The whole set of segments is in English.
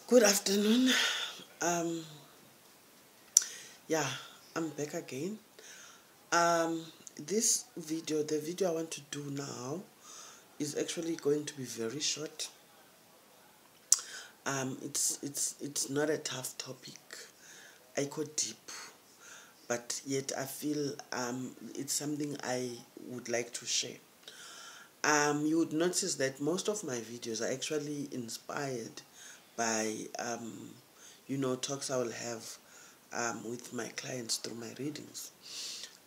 Good afternoon. Um, yeah, I'm back again. This video, the video I want to do now, is actually going to be very short. It's not a tough topic. I go deep, but yet I feel it's something I would like to share. You would notice that most of my videos are actually inspired by talks I will have with my clients through my readings.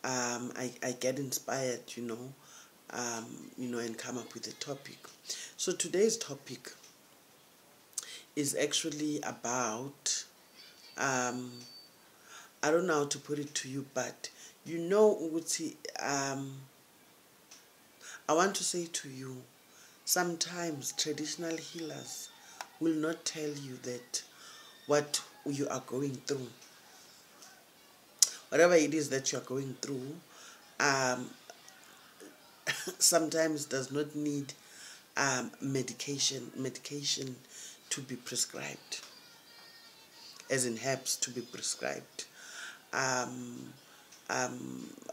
I get inspired, and come up with a topic. So today's topic is actually about, I don't know how to put it to you, but Uguti, I want to say to you, sometimes traditional healers will not tell you that what you are going through, whatever it is that you are going through, sometimes does not need medication to be prescribed, as in herbs to be prescribed.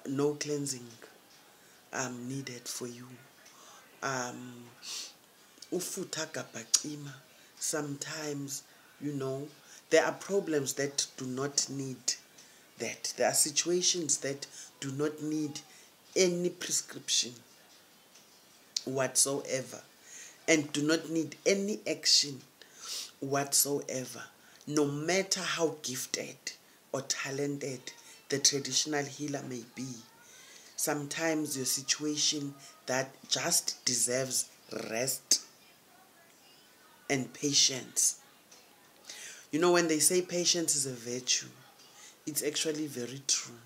No cleansing needed for you. Futha Gabha Cima. Sometimes, there are problems that do not need that. There are situations that do not need any prescription whatsoever and do not need any action whatsoever, no matter how gifted or talented the traditional healer may be. Sometimes your situation that just deserves rest and patience. When they say patience is a virtue, it's actually very true.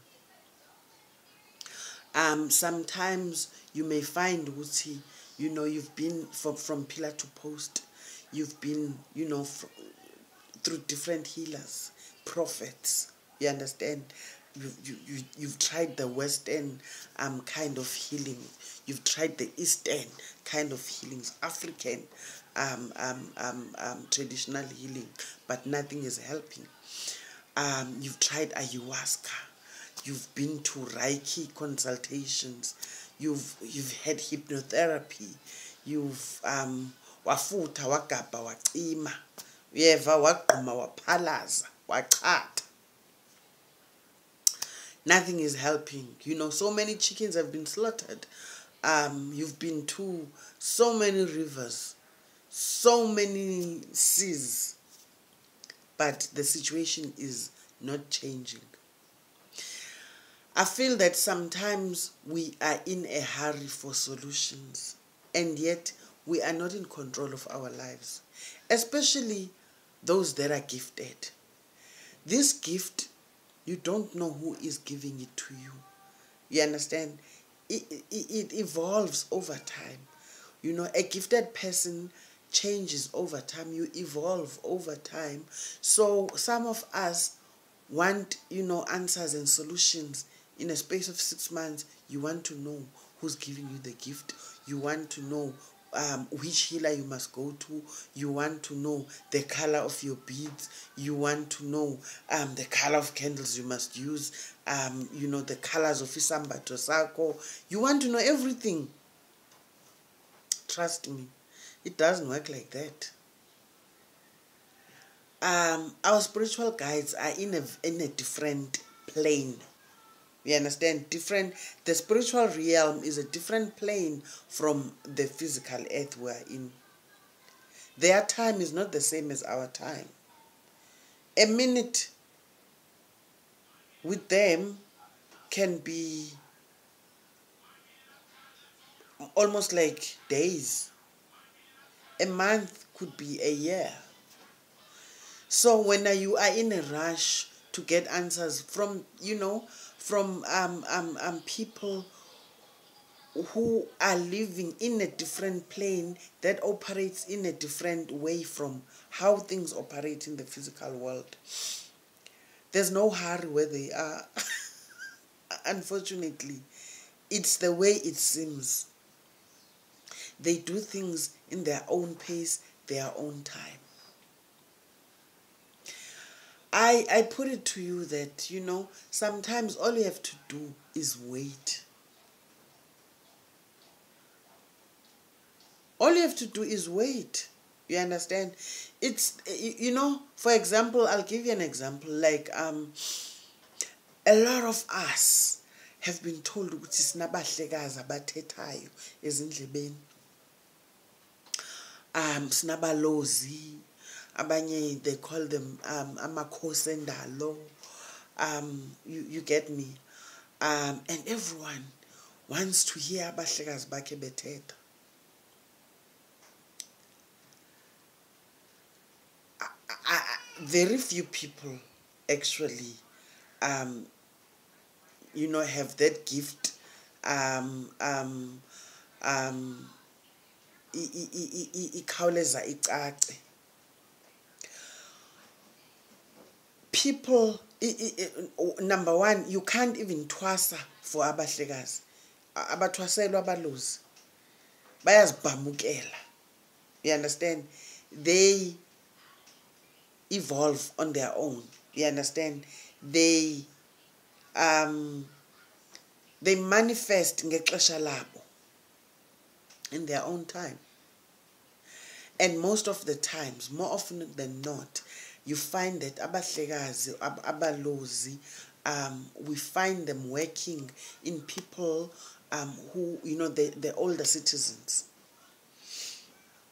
Sometimes you may find, Uti, you've been from pillar to post. You've been, through different healers, prophets. You understand? You've tried the Western kind of healing. You've tried the Eastern kind of healings, African traditional healing, but nothing is helping. You've tried ayahuasca. You've been to Reiki consultations. You've had hypnotherapy. You've Futha Gabha Cima. Gquma Phalaza Chatha. Nothing is helping. So many chickens have been slaughtered. You've been to so many rivers, so many seas, but the situation is not changing. I feel that sometimes we are in a hurry for solutions, and yet we are not in control of our lives, especially those that are gifted. This gift, you don't know who is giving it to you. You understand? It evolves over time. A gifted person changes over time. You evolve over time. So some of us want, answers and solutions in a space of 6 months. You want to know who's giving you the gift. You want to know which healer you must go to. You want to know the color of your beads. You want to know the color of candles you must use. The colors of isambatho sakho. You want to know everything. Trust me, it doesn't work like that. Our spiritual guides are in a different plane. You understand? The spiritual realm is a different plane from the physical earth we're in. Their time is not the same as our time. A minute with them can be almost like days. A month could be a year. So when you are in a rush to get answers from people who are living in a different plane that operates in a different way from how things operate in the physical world, there's no hurry where they are. Unfortunately, it's the way it seems. They do things in their own pace, their own time. I put it to you that, you know, sometimes all you have to do is wait. All you have to do is wait. You understand? It's, you know, for example, I'll give you an example. Like, a lot of us have been told ukuthi sinabahlekazi abathethayo ezindlebeni. Sinabalozi, abanye they call them amakhosendalo. You get me? And everyone wants to hear abahlekazi bakhe bethetha. Very few people actually you know, have that gift. Ikhawuleza icace. People, number one, you can't even twasa for abahlekazi. Abathwaselwa abalozi bayazibhamukela. You understand? They evolve on their own. You understand? They manifest ngexesha labo in their own time. And most of the times, more often than not, you find that abahlekazi, abalozi, we find them working in people who, you know, the older citizens,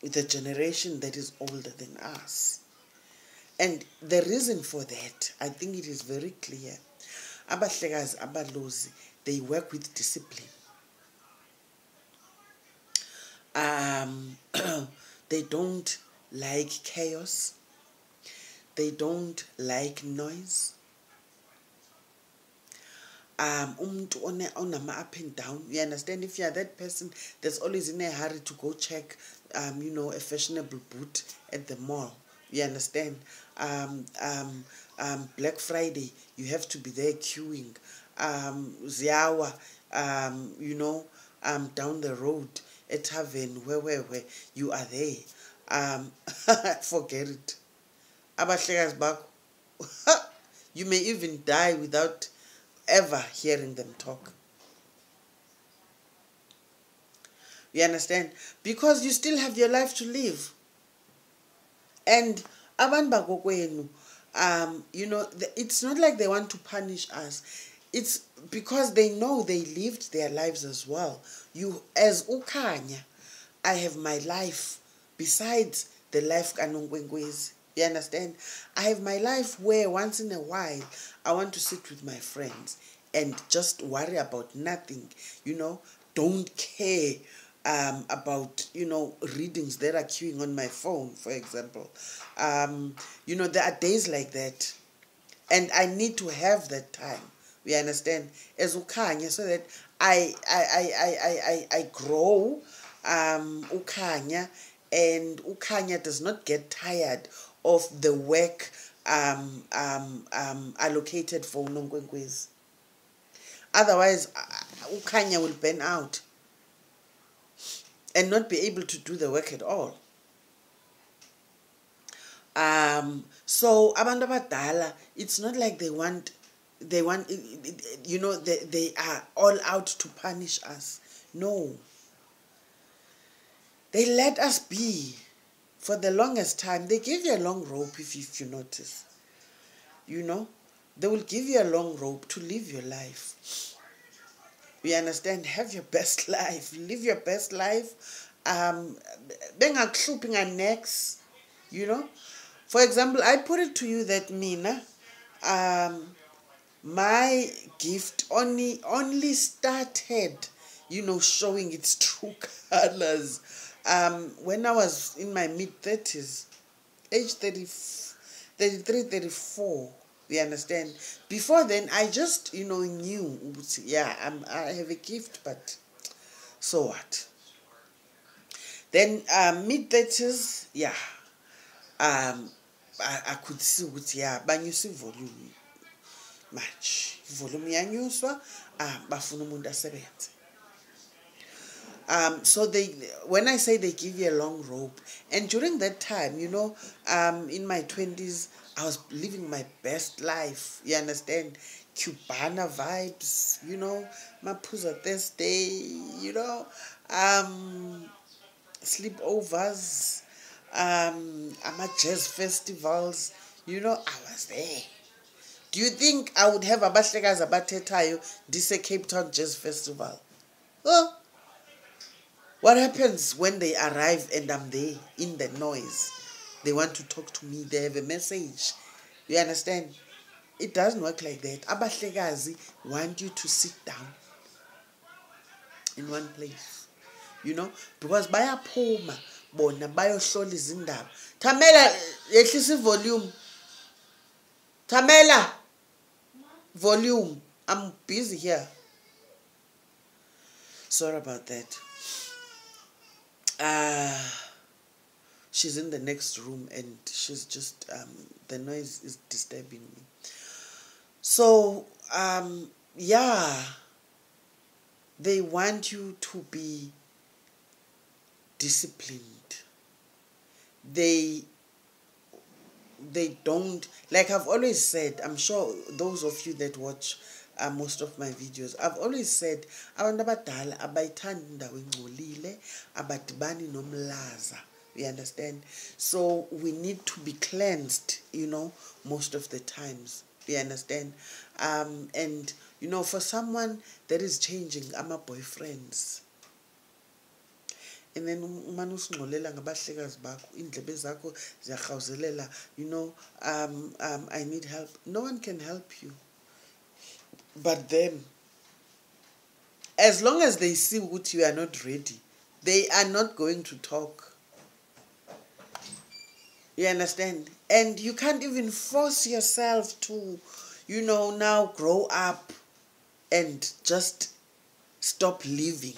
the generation that is older than us. And the reason for that, I think it is very clear. Abahlekazi, abalozi, they work with discipline. They don't like chaos. They don't like noise. Umuntu onama up and down. You understand? If you are that person that's always in a hurry to go check, you know, a fashionable boot at the mall. You understand? Black Friday, you have to be there queuing. Ziawa, you know, down the road, a tavern, where you are there. Forget it. Abahlekazi bakho, you may even die without ever hearing them talk. You understand? Because you still have your life to live. And abantu bakokwenu, you know, it's not like they want to punish us. It's because they know they lived their lives as well. You, as ukhanya, I have my life besides the life ka Nonkwenkwezi. You understand? I have my life where once in a while I want to sit with my friends and just worry about nothing. You know, don't care about, you know, readings that are queuing on my phone, for example. You know, there are days like that, and I need to have that time. You understand? As ukhanya, so that I grow ukhanya, and ukhanya does not get tired of the work allocated for Nonkwenkwezi. Otherwise, ukhanya will burn out and not be able to do the work at all. So abantu abadala, it's not like they want, you know, they are all out to punish us. No. They let us be for the longest time. They give you a long rope, if you notice. You know, they will give you a long rope to live your life. You understand? Have your best life. Live your best life. Bengakuhluphi next. You know? For example, I put it to you that Mina, my gift only started, you know, showing its true colors when I was in my mid-30s, age 33, 34. You understand? Before then, I just, you know, knew, yeah, I have a gift, but so what? Then mid-30s, yeah, I could see what, yeah, banyusa volume much. Volume yanyuswa, bafuna umuntu asebenze. So when I say they give you a long rope, and during that time, in my 20s, I was living my best life. You understand? Cubana vibes, Mapuza Thursday, sleepovers, jazz festivals, I was there. Do you think I would have abahlekazi abathethayo this Cape Town Jazz Festival? Oh, what happens when they arrive and I'm there in the noise? They want to talk to me. They have a message. You understand? It doesn't work like that. Abahlekazi want you to sit down in one place. Because bayaphuma bona bayohlola izindaba. Thamela, yehlisa volume. Thamela, volume. I'm busy here. Sorry about that. She's in the next room and she's just the noise is disturbing me. So yeah, they want you to be disciplined. They don't, like I've always said, I'm sure those of you that watch most of my videos, I've always said abantu abadala abayithandi indawo engcolile, abadibani nomlaza. You understand? So we need to be cleansed, most of the times. You understand? And for someone that is changing, my boyfriends, and then umane usingxolela ngabahlekazi bakho, indlebe zakho ziyarhawuzelela, I need help. No one can help you but them. As long as they see what you are not ready, they are not going to talk. You understand? And you can't even force yourself to, now grow up and just stop living.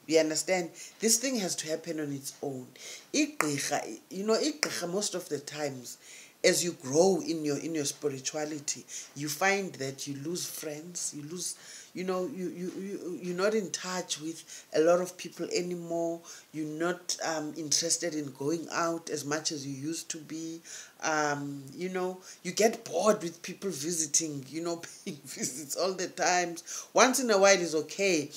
You understand? This thing has to happen on its own. Igqirha, most of the times, as you grow in your spirituality, you find that you lose friends, you lose, you're not in touch with a lot of people anymore. You're not interested in going out as much as you used to be. You get bored with people visiting, paying visits all the times. Once in a while is okay.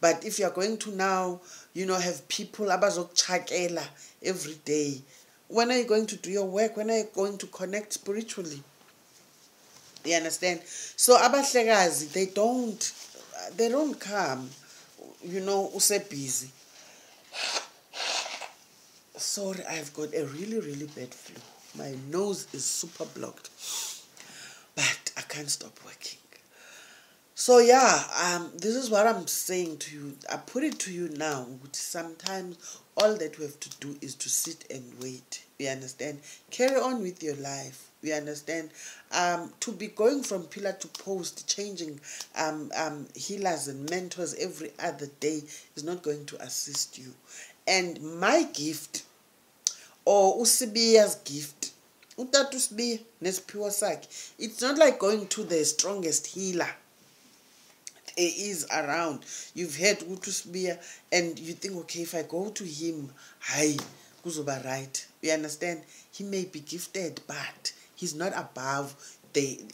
But if you're going to now, have people abazokchakela every day, when are you going to do your work? When are you going to connect spiritually? You understand? So abahlekazi, they don't come, use busy. Sorry, I've got a really, really bad flu. My nose is super blocked, but I can't stop working. So yeah, this is what I'm saying to you. I put it to you now. Sometimes all that we have to do is to sit and wait. You understand? Carry on with your life. You understand? To be going from pillar to post, changing healers and mentors every other day is not going to assist you. And my gift, or Usibiya's gift, it's not like going to the strongest healer is around. You've heard Utusbia and you think, okay, if I go to him, hi, kuzoba right. You understand? He may be gifted, but he's not above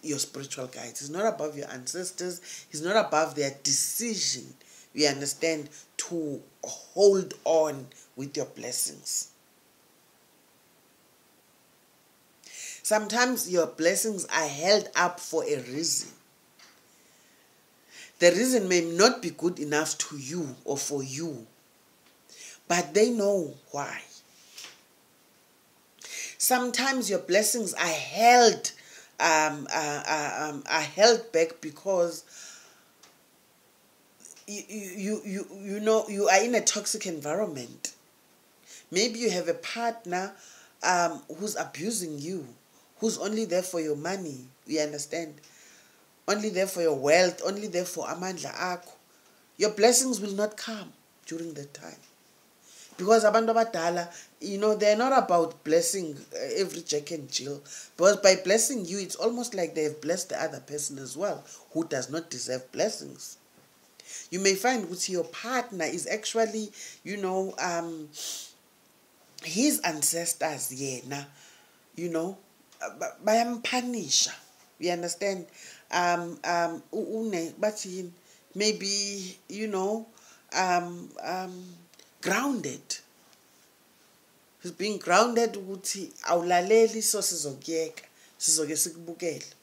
your spiritual guides. He's not above your ancestors. He's not above their decision, you understand, to hold on with your blessings. Sometimes your blessings are held up for a reason. The reason may not be good enough to you or for you, but they know why. Sometimes your blessings are held back because you are in a toxic environment. Maybe you have a partner who's abusing you, who's only there for your money. You understand? Only there for your wealth, only there for amandla akho. Your blessings will not come during that time. Because abantu abadala, they're not about blessing every Jack and Jill. Because by blessing you, it's almost like they have blessed the other person as well, who does not deserve blessings. You may find that your partner is actually, you know, his ancestors, yena, you know, bayampanisha. You understand? But maybe, you know, grounded. He's being grounded ukuthi awulaleli so sizokuyeka sizoke sikubukele.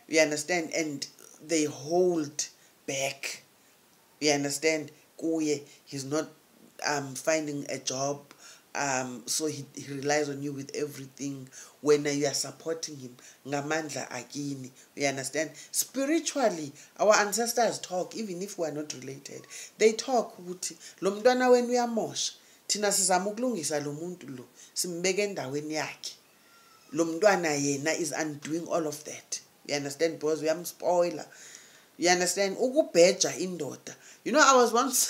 You understand? And they hold back. You understand? Kuye, he's not finding a job. So he relies on you with everything. When you are supporting him, ngamandla akini. You understand? Spiritually, our ancestors talk, even if we are not related. They talk ukuthi lo mntwana wenu uyamosha. Thina sizama ukulungisa lo muntu lo. Simbeke endaweni yakhe. Lo mntwana yena is undoing all of that. You understand? Because we are spoiler. You understand? Ukubheja indoda. You know, I was once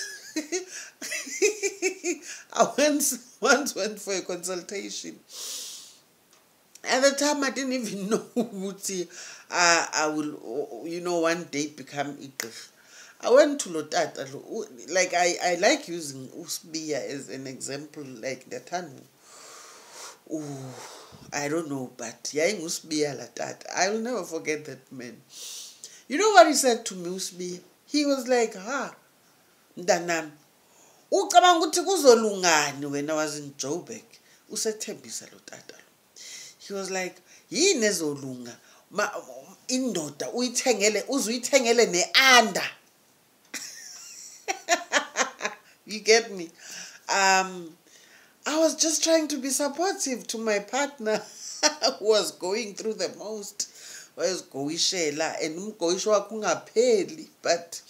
once went for a consultation. At the time, I didn't even know I will, you know, one day become Igqirha. I went to Lotata, like I like using Usbiya as an example, like the Tanu. I don't know, but Yaing Usbiya Latata. I will never forget that man. You know what he said to me, Usbiya? He was like, Mntanami, ucabanga ukuthi kuzolungani when I was in Joburg. Usethembisa Lotata. He was like, yini ezolunga? Indoda uzuyithengele ne-under. You get me? I was just trying to be supportive to my partner who was going through the most. Was goishela and umgoisho wakhe ungapheli. But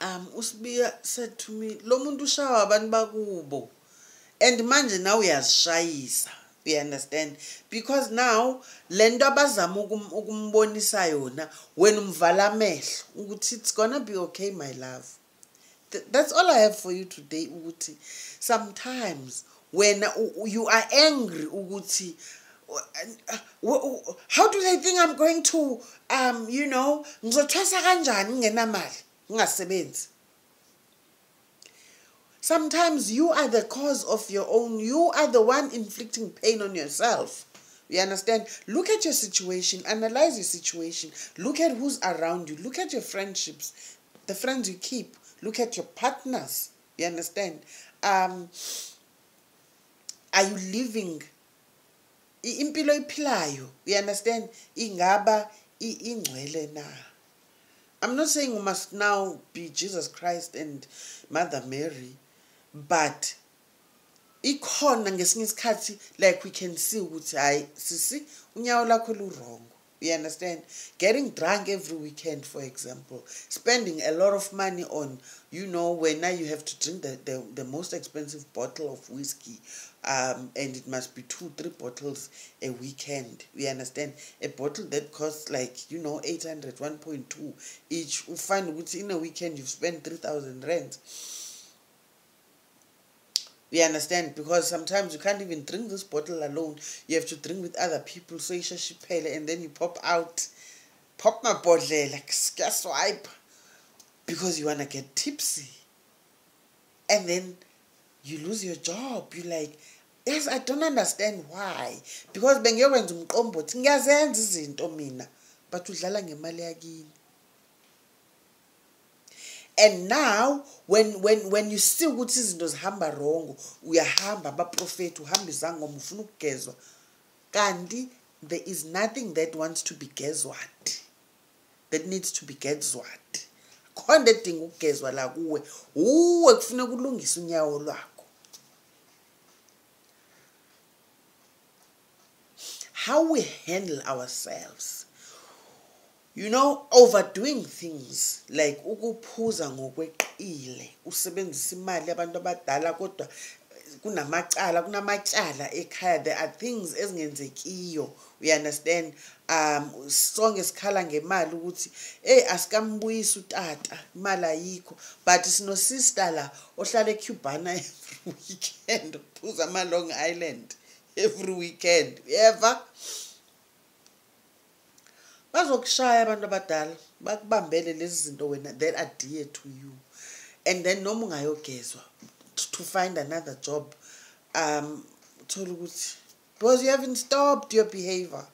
Usbiya said to me, lo muntu ushawa abantu bakubo. And manje now uyazishayisa. You understand? Because now lento abazama ukumbonisa yona when umvala amehlo ukuthi it's gonna be okay, my love. That's all I have for you today, ukuthi sometimes when you are angry ukuthi how do they think I'm going to you know, ngizothwasa kanjani ngingenamali ngingasebenzi? Sometimes you are the cause of your own. You are the one inflicting pain on yourself. You understand? Look at your situation. Analyze your situation. Look at who's around you. Look at your friendships, the friends you keep. Look at your partners. You understand? Are you living impilo iphilayo? You understand? Ingaba ingcwele na? I'm not saying we must now be Jesus Christ and Mother Mary. But ikhona ngesinye isikhathi like we can see ukuthi hayi sisi unyawo lakho lu-wrong. You understand? Getting drunk every weekend, for example, spending a lot of money on, you know, when now you have to drink the most expensive bottle of whiskey, and it must be 2-3 bottles a weekend. You understand? A bottle that costs like, you know, 800, 1.2 each. You find which in a weekend you've spent 3,000 rand. You understand? Because sometimes you can't even drink this bottle alone. You have to drink with other people. So you shipele and then you pop my bottle like swipe because you wanna get tipsy. And then you lose your job. You're like, yes, I don't understand why. Because bengiyokwenza umqombothi ngiyazenza izinto mina, but udlala ngemali yakini. And now, when you see ukuthi izinto zihamba wrong, uyahamba abaprofeti uhamba izangoma ufuna ukugezwa. Kanti there is nothing that wants to be gezwat. That needs to be gezwat. Khona edinga ukugezwa la kuwe. Uwe kufuna kulungisa unyawo lwakho. How we handle ourselves. You know, overdoing things like ukuphuza ngokweqile, usebenzisa imali abantu abadala kodwa kunamatyala ekhaya. There are things ezingenzekiyo. We understand? Sonke sikhala ngemali ukuthi asikambuyisa utata imali ayikho, but sino sister la ohlala eCubana every weekend uphuza ama Long Island every weekend. Ever? bazokushaya abantu abadala bakubambele lezi zinto wena that are dear to you, and then noma ungayogezwa to find another job, uthola ukuthi because you haven't stopped your behavior.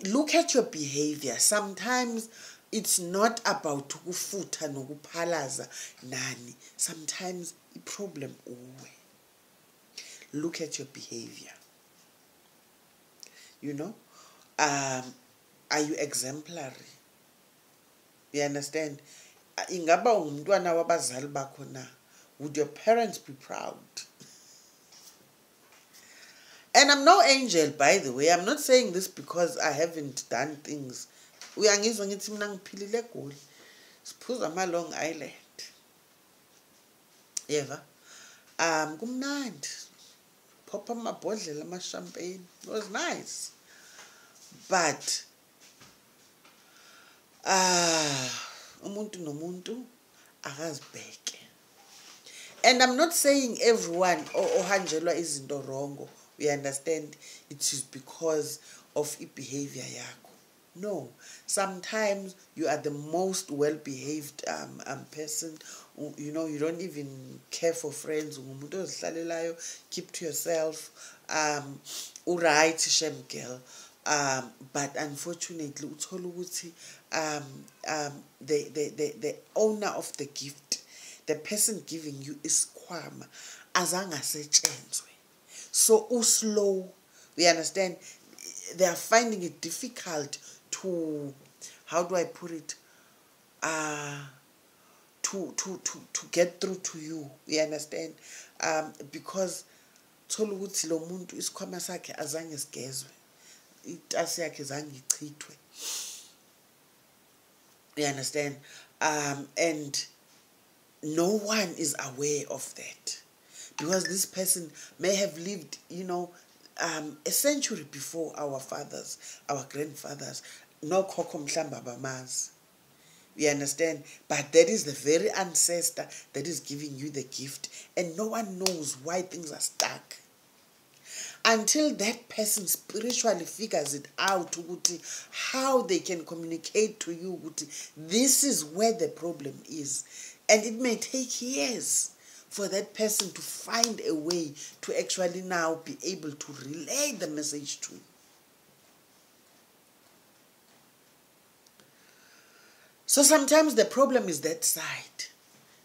Look at your behavior. Sometimes it's not about ukufutha nokuphalaza nani. Sometimes the problem uwe. Look at your behavior. You know, are you exemplary? You understand? Ingaba umntwana wabazali bakho na? Would your parents be proud? And I'm no angel, by the way. I'm not saying this because I haven't done things. Uyangizwa ngithi mina ngiphilile eGoli. Siphuza ama-Long Island. Yeva. Kumnandi. Phopha amabhodlela ama-champagne. It was nice. But umuntu nomuntu akazibheke. And I'm not saying everyone ohanjelwa izinto wrong. We understand it is because of behavior yakho. No, sometimes you are the most well-behaved person. You know, you don't even care for friends. Keep to yourself. Alright, shem girl. But unfortunately, the owner of the gift, the person giving you is kwama azanga setshenzwe. So slow, we understand. They are finding it difficult to, how do I put it, to get through to you. We understand, because thola ukuthi lo muntu isikhwama sakhe azange sigezwe, itasi yakhe zange ichithwe. You understand, and no one is aware of that. Because this person may have lived, you know, a century before our fathers, our grandfathers. No khokho mhlamba bamazi. We understand? But that is the very ancestor that is giving you the gift. And no one knows why things are stuck. Until that person spiritually figures it out, how they can communicate to you, this is where the problem is. And it may take years for that person to find a way to actually now be able to relay the message to you. So sometimes the problem is that side.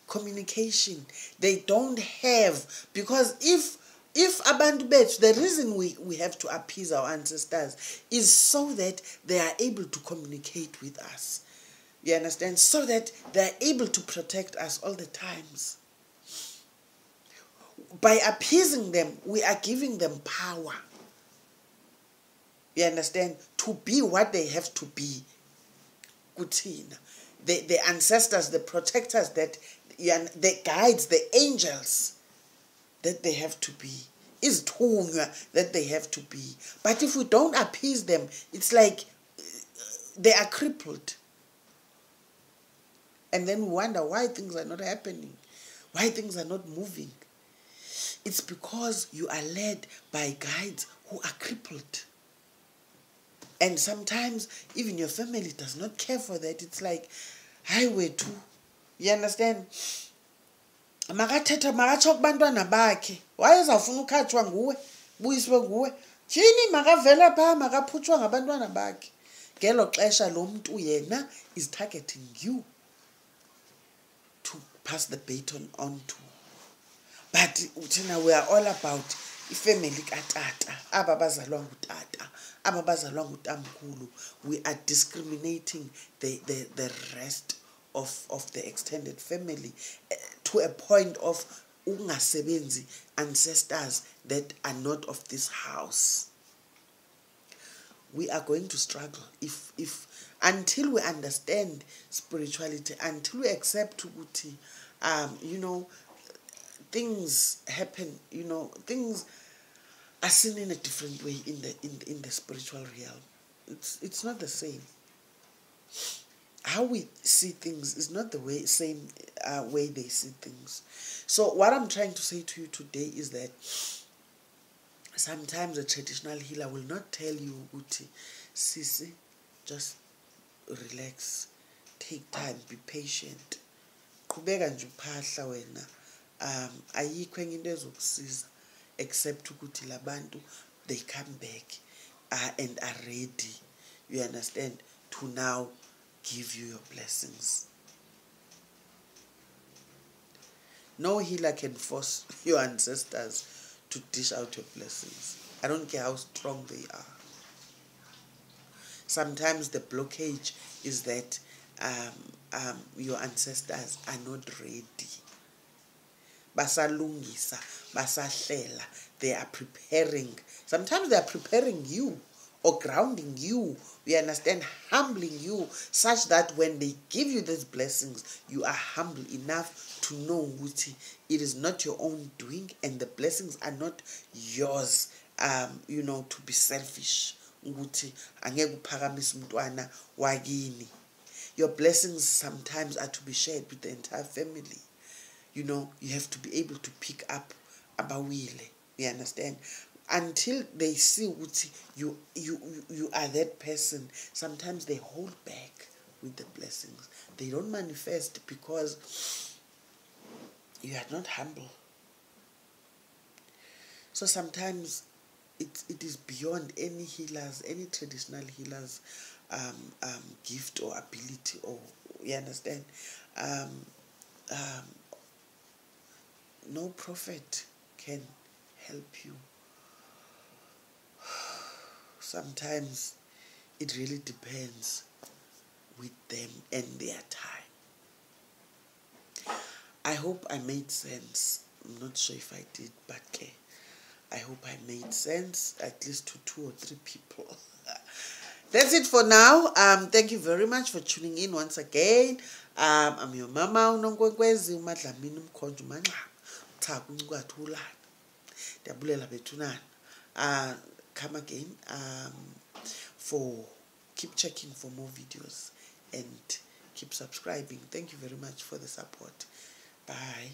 Communication. They don't have, because if abantu bethu, the reason we have to appease our ancestors is so that they are able to communicate with us. You understand? So that they are able to protect us all the times. By appeasing them, we are giving them power. You understand? To be what they have to be. Kuthina. The ancestors, the protectors, the guides, the angels that they have to be. Is thunywa that they have to be. But if we don't appease them, it's like they are crippled. And then we wonder why things are not happening. Why things are not moving. It's because you are led by guides who are crippled. And sometimes even your family does not care for that. It's like, highway too. You understand? Makathetha makatsho kubantwana bakhe. Wayezawufuna ukhatshwa nguwe, buyiswe nguwe. Jini makavela pha makaphutshwa ngabantwana bakhe. Ngelo xesha lo muntu yena is targeting you to pass the baton on to. But we are all about family katata, aba bazalwa ngutata, aba bazalwa ngutamkhulu. We are discriminating the rest of the extended family to a point of ungasebenzi ancestors that are not of this house. We are going to struggle if until we understand spirituality, until we accept ukuthi you know, things happen, you know, things are seen in a different way in the spiritual realm. It's not the same. How we see things is not the same way they see things. So what I'm trying to say to you today is that sometimes a traditional healer will not tell you, Uti, Sisi, just relax, take time, be patient. Qhubeka nje uphahla wena. Ayikho enye into ezokusiza except ukuthi labantu they come back and are ready, you understand, to now give you your blessings. No healer can force your ancestors to dish out your blessings. I don't care how strong they are. Sometimes the blockage is that your ancestors are not ready. Basalungisa, basahlela, they are preparing. Sometimes they are preparing you or grounding you, you understand, humbling you, such that when they give you these blessings, you are humble enough to know which it is not your own doing and the blessings are not yours, to be selfish. Your blessings sometimes are to be shared with the entire family. You have to be able to pick up abawile, you understand, until they see what you are that person. Sometimes they hold back with the blessings. They don't manifest because you are not humble. So sometimes it is beyond any healers, any traditional healers gift or ability, or you understand. No prophet can help you. Sometimes it really depends with them and their time. I hope I made sense. I'm not sure if I did, but I hope I made sense, at least to 2 or 3 people. That's it for now. Thank you very much for tuning in once again. I'm your mama, Nonkwenkwezi, umadlamini umkhonto umanxaba. Uthaka uncukathu ulana. Ndiyabulela bethunana. Come again keep checking for more videos and keep subscribing. Thank you very much for the support. Bye.